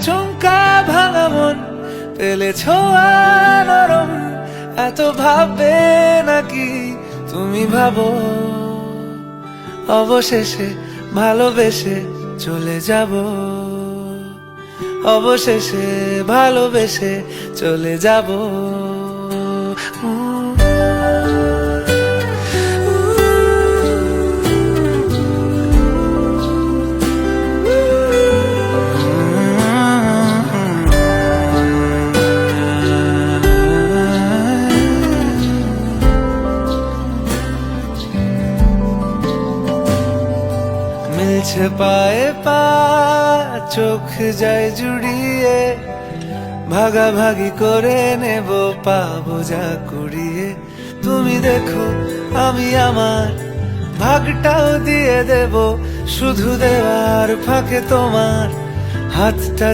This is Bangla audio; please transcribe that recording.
আচমকা ভাঙা মন পেলে ছোঁয়া নরম, এত ভাববে নাকি তুমি ভাবো অবশেষে ভালোবেসে চলে যাব, অবশেষে ভালোবেসে চলে যাব। মিলছে পায়ে পা, চোখ যায় জুড়িয়ে, ভাগাভাগি করে নেব পাবো যা কুড়িয়ে। তুমি দেখো আমি আমার ভাগটাও দিয়ে দেব, শুধু দেওয়ার ফাঁকে তোমার হাতটা